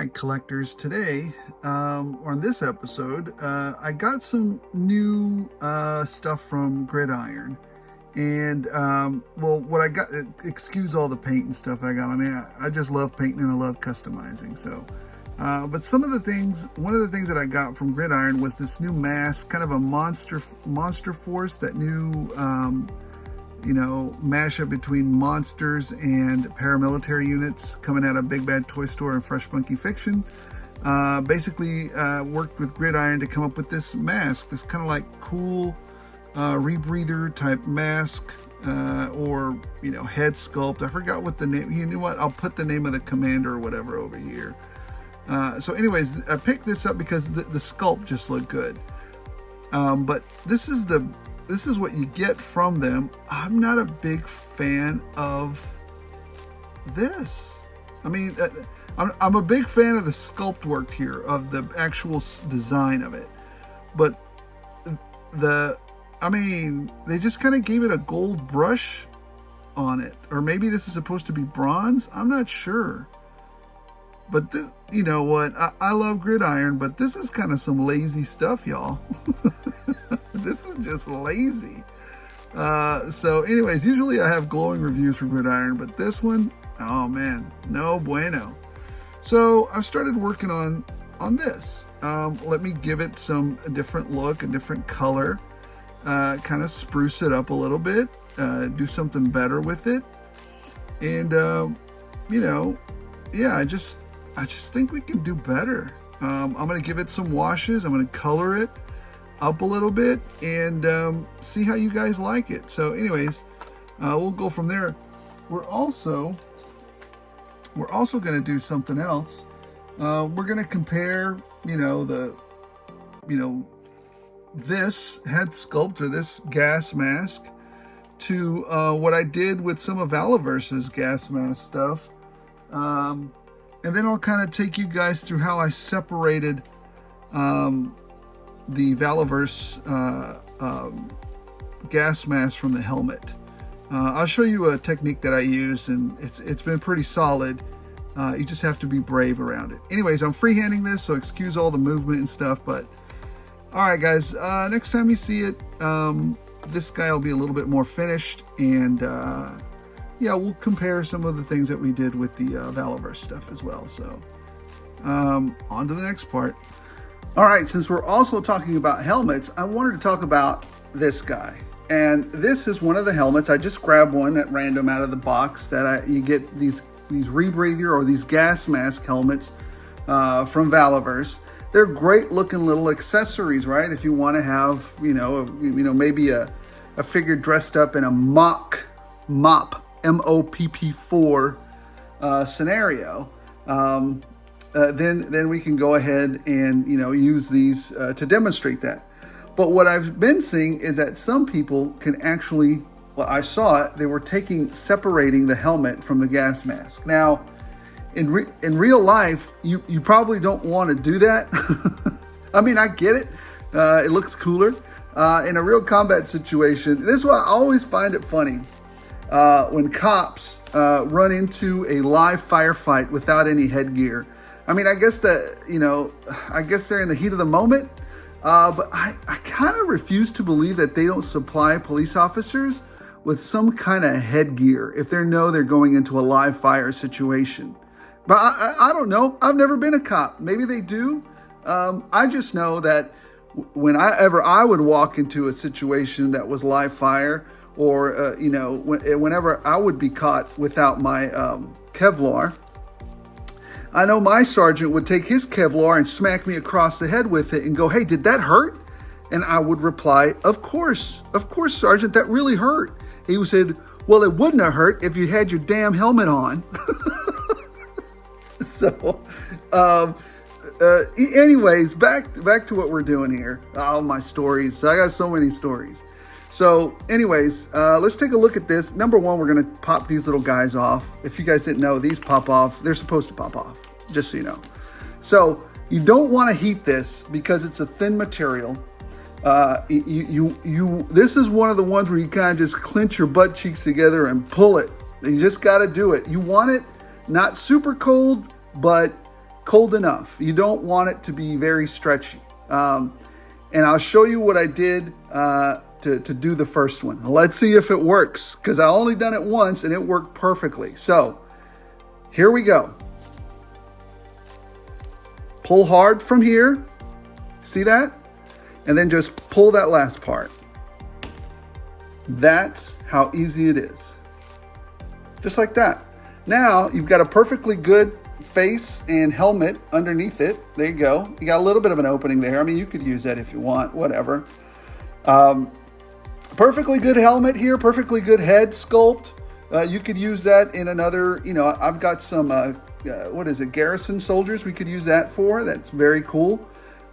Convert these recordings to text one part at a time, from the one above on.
right, collectors, today, on this episode, I got some new stuff from Gridiron. And, well, what I got, excuse all the paint and stuff I got. I mean, I just love painting and I love customizing. So, but one of the things that I got from Gridiron was this new mask, kind of a monster force, that new, mashup between monsters and paramilitary units coming out of Big Bad Toy Store and Fresh Funky Fiction. Basically, worked with Gridiron to come up with this mask, this kind of like cool rebreather type mask, or head sculpt. I forgot what the name. You know what? I'll put the name of the commander or whatever over here. So anyways, I picked this up because the sculpt just looked good. But this is what you get from them. I'm not a big fan of this. I mean, I'm a big fan of the sculpt work here, of the actual design of it. But they just kind of gave it a gold brush on it. Or maybe this is supposed to be bronze. I'm not sure. But this, you know what? I love Gridiron, but this is kind of some lazy stuff, y'all. This is just lazy. So anyways, usually I have glowing reviews for Gridiron, but this one, oh man, no bueno. So I've started working on this. Let me give it a different look, a different color, kind of spruce it up a little bit, do something better with it. And, yeah, I just think we can do better. I'm going to give it some washes. I'm going to color it up a little bit and see how you guys like it. So anyways, we'll go from there. We're also going to do something else. We're going to compare, this head sculpt, or this gas mask, to what I did with some of Valaverse's gas mask stuff. And then I'll kind of take you guys through how I separated the Valaverse gas mask from the helmet. I'll show you a technique that I used, and it's been pretty solid. You just have to be brave around it. Anyways, I'm freehanding this, so excuse all the movement and stuff. But all right, guys, next time you see it, this guy will be a little bit more finished, and yeah, we'll compare some of the things that we did with the Valaverse stuff as well. So on to the next part. All right, since we're also talking about helmets, I wanted to talk about this guy. And this is one of the helmets. I just grabbed one at random out of the box that you get these rebreather or these gas mask helmets from Valaverse. They're great looking little accessories, right? If you want to have, maybe a figure dressed up in a MOP, MOPP4 scenario, then we can go ahead and use these to demonstrate that. But what I've been seeing is that some people can actually, well, I saw it, they were separating the helmet from the gas mask. Now, in real life, you probably don't want to do that. I mean, I get it. It looks cooler. In a real combat situation, this is why I always find it funny. When cops run into a live firefight without any headgear. I mean, I guess they're in the heat of the moment, but I kind of refuse to believe that they don't supply police officers with some kind of headgear if they know they're going into a live fire situation. But I don't know. I've never been a cop. Maybe they do. I just know that whenever I would walk into a situation that was live fire, or whenever I would be caught without my Kevlar, I know my sergeant would take his Kevlar and smack me across the head with it and go, "Hey, did that hurt?" And I would reply, of course, Sergeant, that really hurt." He said, "Well, it wouldn't have hurt if you had your damn helmet on." So, anyways, back to what we're doing here. Oh, my stories. I got so many stories. So anyways, let's take a look at this. Number one, we're going to pop these little guys off. If you guys didn't know, these pop off. They're supposed to pop off, just so you know. So you don't want to heat this because it's a thin material. This is one of the ones where you kind of just clench your butt cheeks together and pull it. You just got to do it. You want it not super cold, but cold enough. You don't want it to be very stretchy. And I'll show you what I did to do the first one. Let's see if it works, because I only done it once and it worked perfectly. So here we go. Pull hard from here. See that? And then just pull that last part. That's how easy it is. Just like that. Now you've got a perfectly good face and helmet underneath it. There you go. You got a little bit of an opening there. I mean, you could use that if you want, whatever. Perfectly good helmet here, perfectly good head sculpt. You could use that in another, I've got some, what is it, garrison soldiers we could use that for. That's very cool.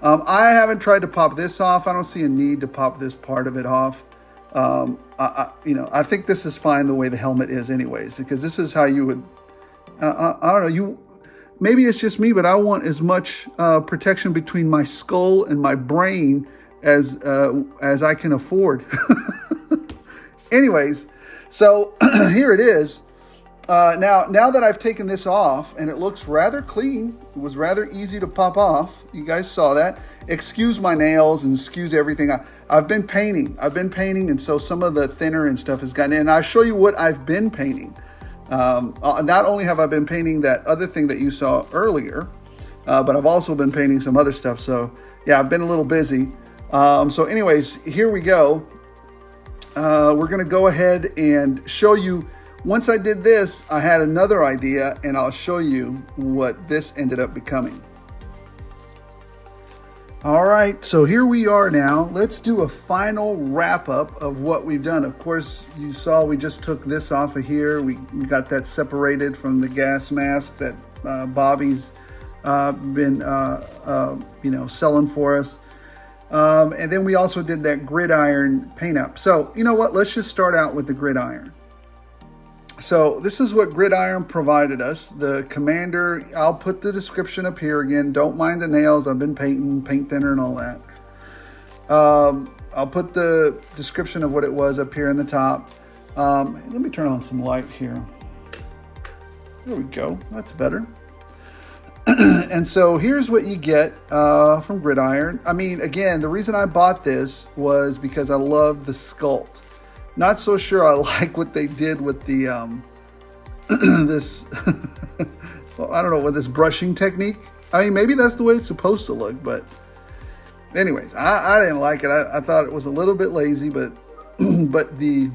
I haven't tried to pop this off. I don't see a need to pop this part of it off. I think this is fine the way the helmet is anyways, because this is how you would, I don't know, maybe it's just me, but I want as much protection between my skull and my brain as I can afford. Anyways, so here it is. Now that I've taken this off and it looks rather clean, it was rather easy to pop off. You guys saw that. Excuse my nails and excuse everything. I've been painting. And so some of the thinner and stuff has gotten in. And I'll show you what I've been painting. Not only have I been painting that other thing that you saw earlier, but I've also been painting some other stuff. So yeah, I've been a little busy. So anyways, here we go. We're going to go ahead and show you. Once I did this, I had another idea, and I'll show you what this ended up becoming. All right, so here we are now. Let's do a final wrap up of what we've done. Of course, you saw we just took this off of here. We got that separated from the gas mask that Bobby's been selling for us. And then we also did that gridiron paint up. So you know what? Let's just start out with the gridiron. So this is what Gridiron provided us. The Commander, I'll put the description up here again. Don't mind the nails. I've been painting, paint thinner and all that. I'll put the description of what it was up here in the top. Let me turn on some light here. There we go. That's better. And so here's what you get from Gridiron. I mean, again, the reason I bought this was because I love the sculpt. Not so sure I like what they did with the this well, I don't know, with this brushing technique. I mean, maybe that's the way it's supposed to look, but anyways, I didn't like it. I thought it was a little bit lazy, but but the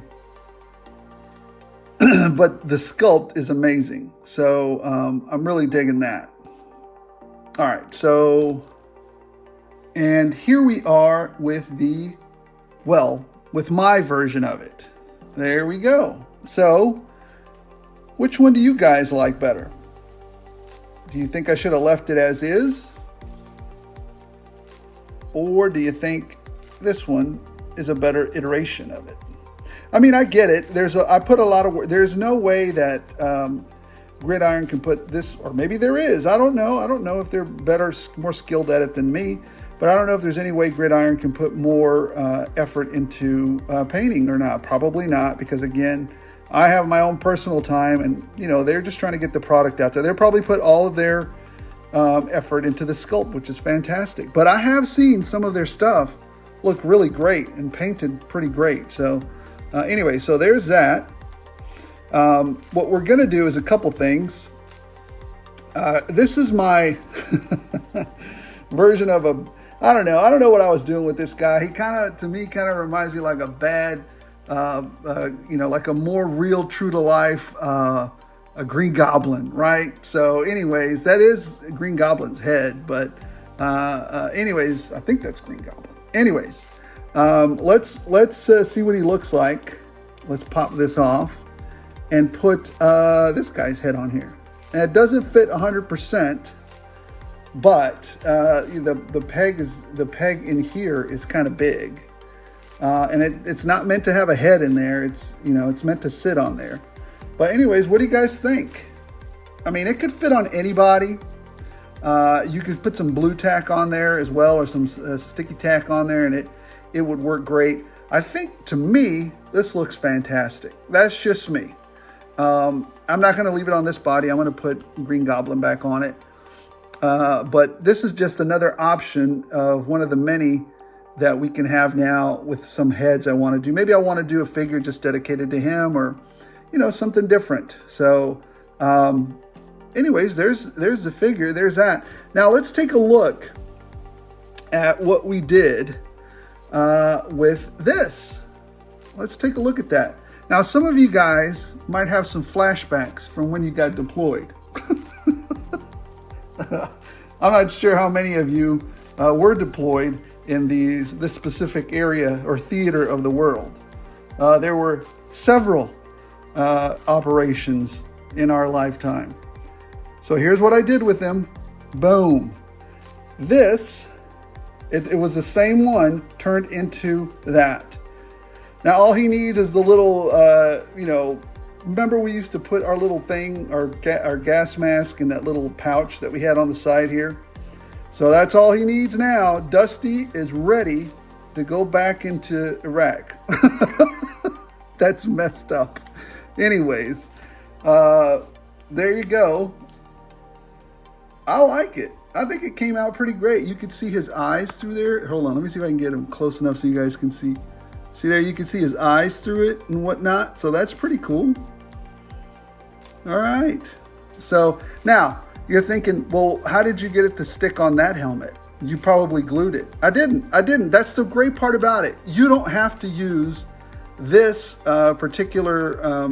but the sculpt is amazing. So I'm really digging that. All right, so and here we are with with my version of it. There we go. So, which one do you guys like better? Do you think I should have left it as is? Or do you think this one is a better iteration of it? I mean, I get it. I put a lot of work. There's no way that Gridiron can put this, or maybe there is. I don't know. I don't know if they're better, more skilled at it than me. But I don't know if there's any way Gridiron can put more effort into painting or not. Probably not, because again, I have my own personal time, and they're just trying to get the product out there. They'll probably put all of their effort into the sculpt, which is fantastic. But I have seen some of their stuff look really great and painted pretty great. So anyway, so there's that. What we're gonna do is a couple things. This is my version of I don't know what I was doing with this guy. He to me reminds me like a bad, like a more real, true to life, a Green Goblin, right? So anyways, that is Green Goblin's head, but anyways, I think that's Green Goblin. Anyways, let's see what he looks like. Let's pop this off and put this guy's head on here. And it doesn't fit 100%. But the peg in here is kind of big, and it's not meant to have a head in there. It's it's meant to sit on there. But anyways, what do you guys think? I mean, it could fit on anybody. You could put some blue tack on there as well, or some sticky tack on there, and it would work great. I think, to me, this looks fantastic. That's just me. I'm not going to leave it on this body. I'm going to put Green Goblin back on it. But this is just another option of one of the many that we can have now with some heads I want to do. Maybe I want to do a figure just dedicated to him, or, you know, something different. So anyways, there's the figure. There's that. Now let's take a look at what we did with this. Let's take a look at that. Now, some of you guys might have some flashbacks from when you got deployed. I'm not sure how many of you were deployed in this specific area or theater of the world. There were several operations in our lifetime. So here's what I did with them. Boom. This, it was the same one turned into that. Now all he needs is the little, you know, remember we used to put our little thing, our gas mask in that little pouch that we had on the side here? So that's all he needs now. Dusty is ready to go back into Iraq. That's messed up. Anyways, there you go. I like it. I think it came out pretty great. You could see his eyes through there. Hold on, let me see if I can get him close enough so you guys can see. See there, you can see his eyes through it and whatnot. So that's pretty cool. All right. So now you're thinking, well, how did you get it to stick on that helmet? You probably glued it. I didn't. That's the great part about it. You don't have to use this particular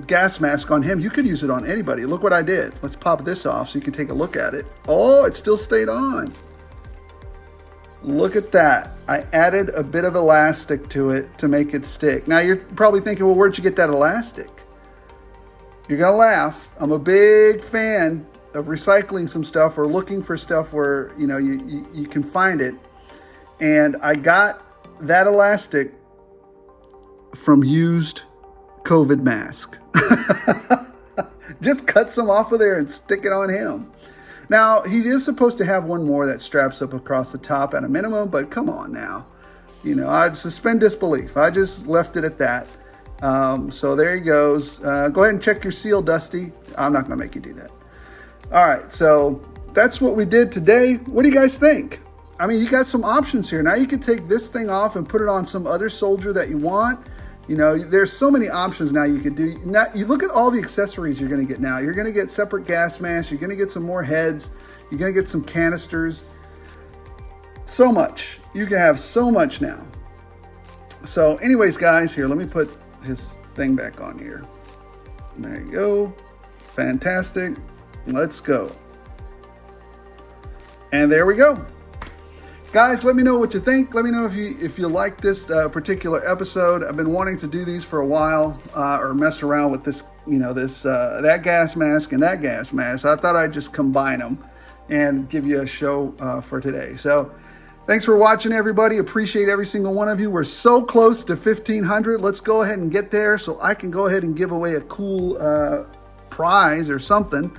gas mask on him. You could use it on anybody. Look what I did. Let's pop this off so you can take a look at it. Oh, it still stayed on. Look at that. I added a bit of elastic to it to make it stick. Now you're probably thinking, well, where'd you get that elastic? You're gonna laugh. I'm a big fan of recycling some stuff or looking for stuff where, you know, you can find it. And I got that elastic from used COVID mask. Just cut some off of there and stick it on him. Now, he is supposed to have one more that straps up across the top at a minimum, but come on now. You know, I'd suspend disbelief. I just left it at that. So there he goes. Go ahead and check your seal, Dusty. I'm not going to make you do that. All right, so that's what we did today. What do you guys think? I mean, you got some options here. Now you can take this thing off and put it on some other soldier that you want. You know, there's so many options now you could do. Now, you look at all the accessories you're going to get now. You're going to get separate gas masks. You're going to get some more heads. You're going to get some canisters. So much. You can have so much now. So anyways, guys, here, let me put his thing back on here. There you go. Fantastic. Let's go. And there we go. Guys, let me know what you think. Let me know if you like this particular episode. I've been wanting to do these for a while, or mess around with this, you know, that gas mask and that gas mask. I thought I'd just combine them and give you a show for today. So thanks for watching, everybody. Appreciate every single one of you. We're so close to 1,500. Let's go ahead and get there so I can go ahead and give away a cool prize or something,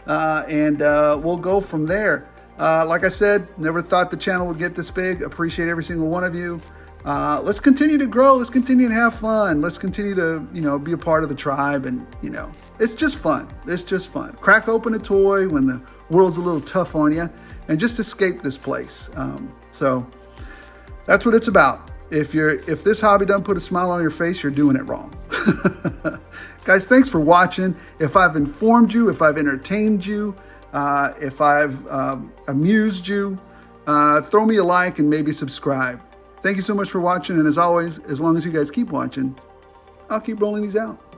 and we'll go from there. Like I said, never thought the channel would get this big. Appreciate every single one of you. Let's continue to grow. Let's continue to have fun. Let's continue to, you know, be a part of the tribe. And, you know, it's just fun. It's just fun. Crack open a toy when the world's a little tough on you and just escape this place. So that's what it's about. If this hobby doesn't put a smile on your face, you're doing it wrong. Guys, thanks for watching. If I've informed you, if I've entertained you, if I've amused you, throw me a like and maybe subscribe. Thank you so much for watching. And as always, as long as you guys keep watching, I'll keep rolling these out.